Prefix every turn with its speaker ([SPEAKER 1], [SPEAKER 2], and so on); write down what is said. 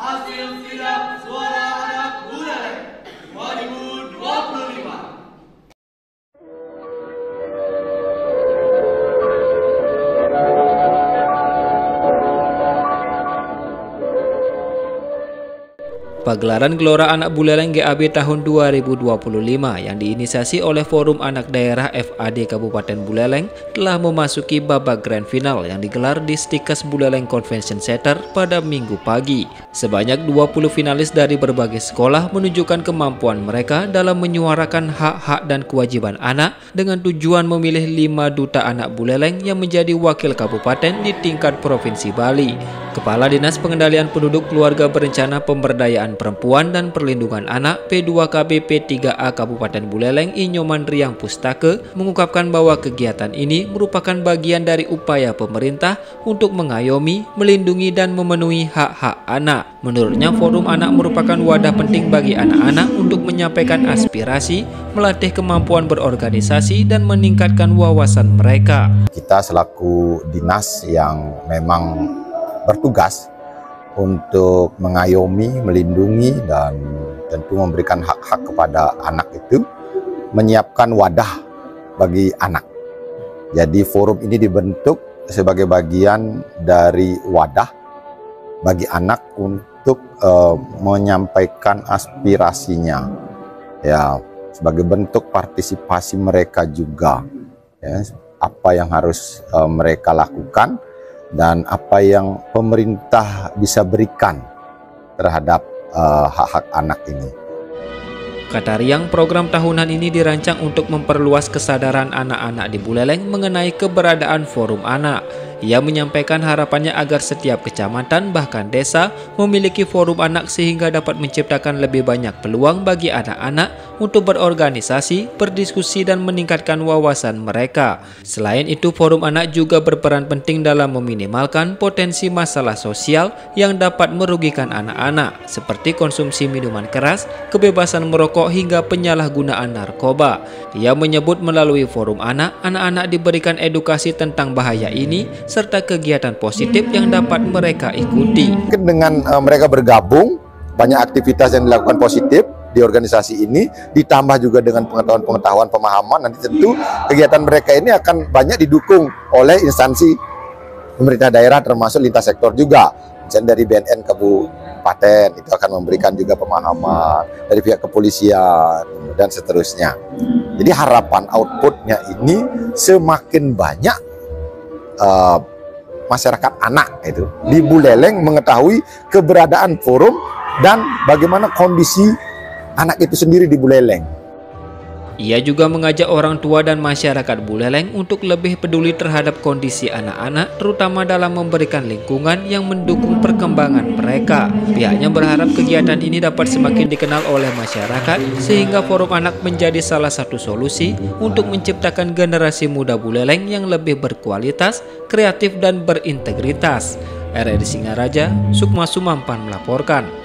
[SPEAKER 1] hasil sidang suara anak Buleleng 2025.
[SPEAKER 2] Pagelaran Gelora Anak Buleleng GAB tahun 2025 yang diinisiasi oleh Forum Anak Daerah FAD Kabupaten Buleleng telah memasuki babak grand final yang digelar di Stikes Buleleng Convention Center pada Minggu pagi. Sebanyak 20 finalis dari berbagai sekolah menunjukkan kemampuan mereka dalam menyuarakan hak-hak dan kewajiban anak dengan tujuan memilih 5 duta anak Buleleng yang menjadi wakil kabupaten di tingkat Provinsi Bali. Kepala Dinas Pengendalian Penduduk Keluarga Berencana Pemberdayaan Perempuan dan Perlindungan Anak P2KB P3A Kabupaten Buleleng Inyoman Riang Pustake mengungkapkan bahwa kegiatan ini merupakan bagian dari upaya pemerintah untuk mengayomi, melindungi dan memenuhi hak-hak anak. Menurutnya, Forum Anak merupakan wadah penting bagi anak-anak untuk menyampaikan aspirasi, melatih kemampuan berorganisasi dan meningkatkan wawasan mereka.
[SPEAKER 3] Kita selaku dinas yang memang bertugas untuk mengayomi, melindungi, dan tentu memberikan hak-hak kepada anak itu, menyiapkan wadah bagi anak. Jadi forum ini dibentuk sebagai bagian dari wadah bagi anak untuk menyampaikan aspirasinya, ya, sebagai bentuk partisipasi mereka juga, ya, apa yang harus mereka lakukan dan apa yang pemerintah bisa berikan terhadap hak-hak anak ini.
[SPEAKER 2] Kata Riang, program tahunan ini dirancang untuk memperluas kesadaran anak-anak di Buleleng mengenai keberadaan Forum Anak. Ia menyampaikan harapannya agar setiap kecamatan bahkan desa memiliki forum anak sehingga dapat menciptakan lebih banyak peluang bagi anak-anak untuk berorganisasi, berdiskusi dan meningkatkan wawasan mereka. Selain itu, forum anak juga berperan penting dalam meminimalkan potensi masalah sosial yang dapat merugikan anak-anak seperti konsumsi minuman keras, kebebasan merokok hingga penyalahgunaan narkoba. Ia menyebut melalui forum anak, anak-anak diberikan edukasi tentang bahaya ini serta kegiatan positif yang dapat mereka ikuti.
[SPEAKER 3] Dengan mereka bergabung, banyak aktivitas yang dilakukan positif di organisasi ini, ditambah juga dengan pengetahuan-pengetahuan, pemahaman, nanti tentu kegiatan mereka ini akan banyak didukung oleh instansi pemerintah daerah termasuk lintas sektor juga. Misalnya dari BNN Kabupaten itu akan memberikan juga pemahaman, dari pihak kepolisian dan seterusnya. Jadi harapan outputnya ini semakin banyak masyarakat anak itu di Buleleng mengetahui keberadaan forum dan bagaimana kondisi anak itu sendiri di Buleleng.
[SPEAKER 2] Ia juga mengajak orang tua dan masyarakat Buleleng untuk lebih peduli terhadap kondisi anak-anak, terutama dalam memberikan lingkungan yang mendukung perkembangan mereka. Pihaknya berharap kegiatan ini dapat semakin dikenal oleh masyarakat, sehingga Forum Anak menjadi salah satu solusi untuk menciptakan generasi muda Buleleng yang lebih berkualitas, kreatif dan berintegritas. RRI Singaraja, Sukma Sumampan melaporkan.